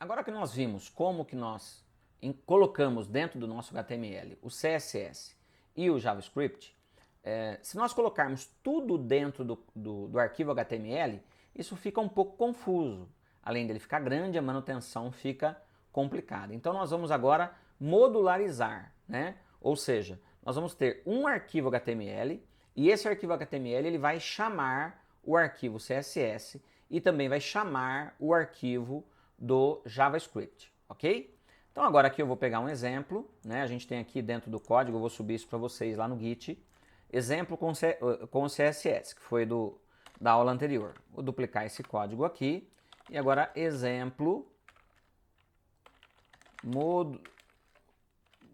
Agora que nós vimos como que nós colocamos dentro do nosso HTML o CSS e o JavaScript, se nós colocarmos tudo dentro do arquivo HTML, isso fica um pouco confuso. Além dele ficar grande, a manutenção fica complicada. Então nós vamos agora modularizar, né? Ou seja, nós vamos ter um arquivo HTML e esse arquivo HTML ele vai chamar o arquivo CSS e também vai chamar o arquivo do JavaScript, ok? Então agora aqui eu vou pegar um exemplo, né? A gente tem aqui dentro do código, eu vou subir isso para vocês lá no Git, exemplo com o CSS, que foi da aula anterior. Vou duplicar esse código aqui e agora exemplo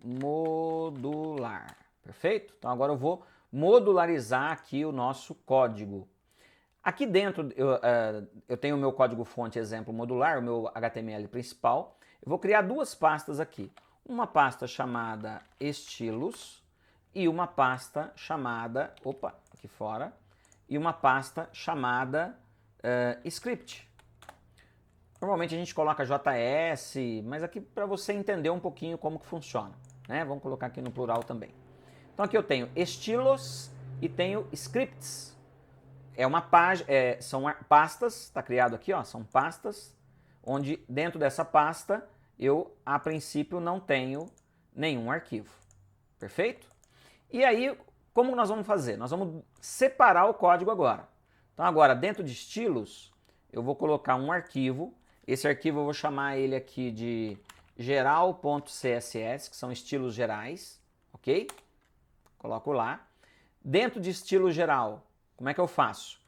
modular, perfeito? Então agora eu vou modularizar aqui o nosso código. Aqui dentro eu tenho o meu código fonte exemplo modular, o meu HTML principal. Eu vou criar duas pastas aqui. Uma pasta chamada estilos e uma pasta chamada, aqui fora, e uma pasta chamada script. Normalmente a gente coloca JS, mas aqui para você entender um pouquinho como que funciona, né? Vamos colocar aqui no plural também. Então aqui eu tenho estilos e tenho scripts. É uma página, são pastas, está criado aqui, ó, são pastas, onde dentro dessa pasta eu, a princípio, não tenho nenhum arquivo. Perfeito? E aí, como nós vamos fazer? Nós vamos separar o código agora. Então agora, dentro de estilos, eu vou colocar um arquivo. Esse arquivo eu vou chamar ele aqui de geral.css, que são estilos gerais, ok? Coloco lá. Dentro de estilo geral, como é que eu faço?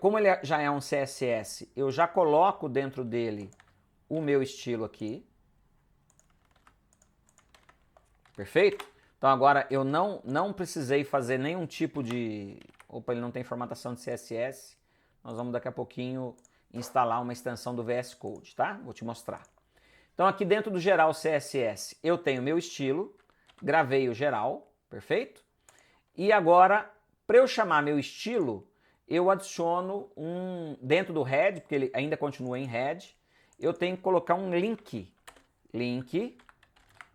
Como ele já é um CSS, eu já coloco dentro dele o meu estilo aqui. Perfeito? Então agora eu não precisei fazer nenhum tipo de... Opa, ele não tem formatação de CSS. Nós vamos daqui a pouquinho instalar uma extensão do VS Code, tá? Vou te mostrar. Então aqui dentro do geral CSS eu tenho meu estilo, gravei o geral, perfeito? E agora, para eu chamar meu estilo, eu adiciono dentro do head, porque ele ainda continua em head, eu tenho que colocar um link.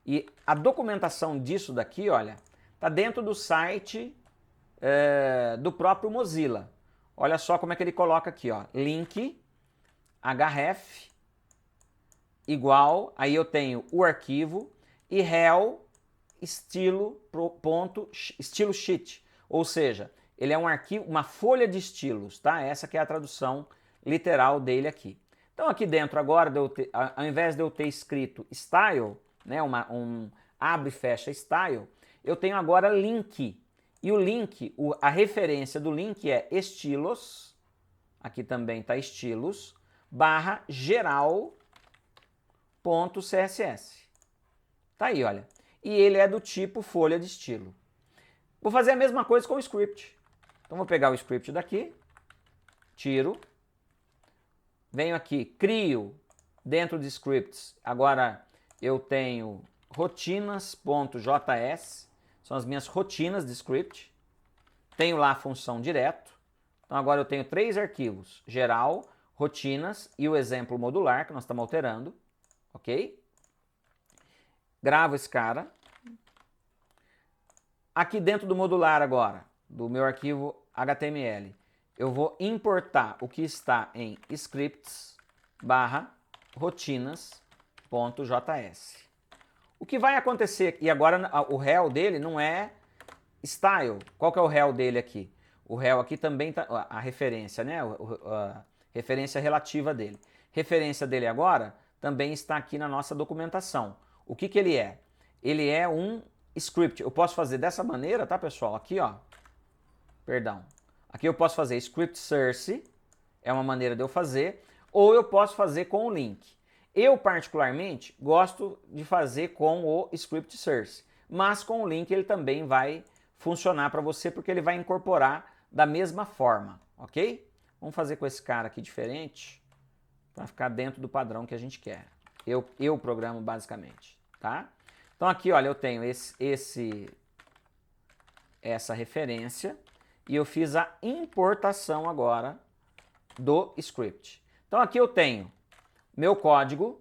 E a documentação disso daqui, olha, está dentro do site do próprio Mozilla. Olha só como é que ele coloca aqui, ó, link href igual, aí eu tenho o arquivo e rel estilo sheet, ou seja, ele é um arquivo, uma folha de estilos, tá? Essa que é a tradução literal dele aqui. Então aqui dentro agora, ao invés de eu ter escrito style, né, abre e fecha style, eu tenho agora link. E o link, a referência do link é estilos, aqui também está estilos, barra geral.css. Tá aí, olha. E ele é do tipo folha de estilo. Vou fazer a mesma coisa com o script. Então vou pegar o script daqui, tiro, venho aqui, crio dentro de scripts. Agora eu tenho rotinas.js, são as minhas rotinas de script. Tenho lá a função direto. Então agora eu tenho 3 arquivos, geral, rotinas e o exemplo modular, que nós estamos alterando, ok? Gravo esse cara. Aqui dentro do modular agora, do meu arquivo HTML, eu vou importar o que está em scripts barra rotinas.js. O que vai acontecer, e agora o rel dele não é style. Qual que é o rel dele aqui? O rel aqui também está, a referência, né? A referência relativa dele. Referência dele agora também está aqui na nossa documentação. O que ele é? Ele é um script. Eu posso fazer dessa maneira, tá, pessoal? Aqui, ó. Perdão. Aqui eu posso fazer script source, é uma maneira de eu fazer, ou eu posso fazer com o link. Eu, particularmente, gosto de fazer com o script source, mas com o link ele também vai funcionar para você, porque ele vai incorporar da mesma forma, ok? Vamos fazer com esse cara aqui diferente, para ficar dentro do padrão que a gente quer. Eu programo basicamente, tá? Então aqui, olha, eu tenho essa referência e eu fiz a importação agora do script. Então aqui eu tenho meu código,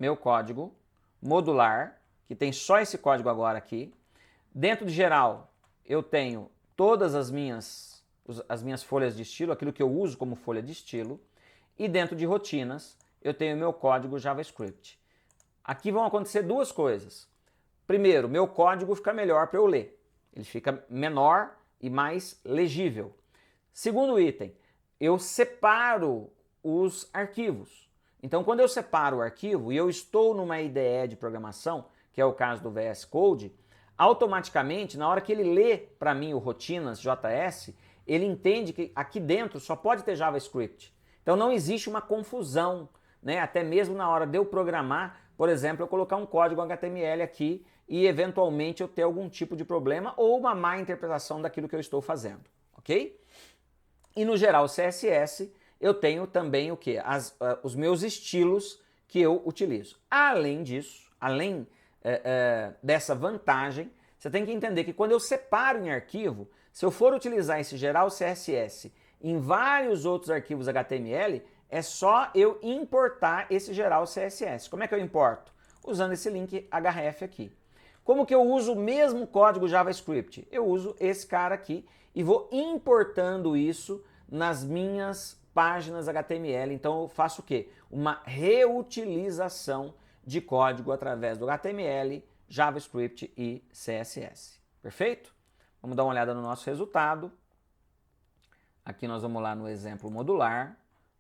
meu código modular, que tem só esse código agora aqui. Dentro de geral, eu tenho todas as minhas folhas de estilo, aquilo que eu uso como folha de estilo. E dentro de rotinas, eu tenho meu código JavaScript. Aqui vão acontecer duas coisas. Primeiro, meu código fica melhor para eu ler. Ele fica menor e mais legível. Segundo item, eu separo os arquivos. Então, quando eu separo o arquivo e eu estou numa IDE de programação, que é o caso do VS Code, automaticamente, na hora que ele lê para mim o rotinas JS, ele entende que aqui dentro só pode ter JavaScript. Então não existe uma confusão, né? Até mesmo na hora de eu programar, por exemplo, eu colocar um código HTML aqui e eventualmente eu ter algum tipo de problema ou uma má interpretação daquilo que eu estou fazendo, ok? E no geral CSS eu tenho também o que? Os meus estilos que eu utilizo. Além disso, além dessa vantagem, você tem que entender que quando eu separo em arquivo, se eu for utilizar esse geral CSS em vários outros arquivos HTML, é só eu importar esse geral CSS. Como é que eu importo? Usando esse link href aqui. Como que eu uso o mesmo código JavaScript? Eu uso esse cara aqui e vou importando isso nas minhas páginas HTML. Então eu faço o quê? Uma reutilização de código através do HTML, JavaScript e CSS. Perfeito? Vamos dar uma olhada no nosso resultado. Aqui nós vamos lá no exemplo modular,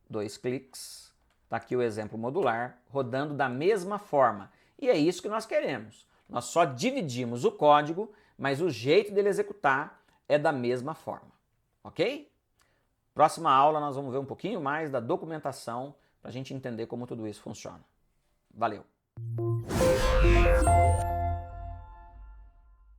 2 cliques. Está aqui o exemplo modular, rodando da mesma forma. E é isso que nós queremos. Nós só dividimos o código, mas o jeito dele executar é da mesma forma. Ok? Próxima aula nós vamos ver um pouquinho mais da documentação para a gente entender como tudo isso funciona. Valeu!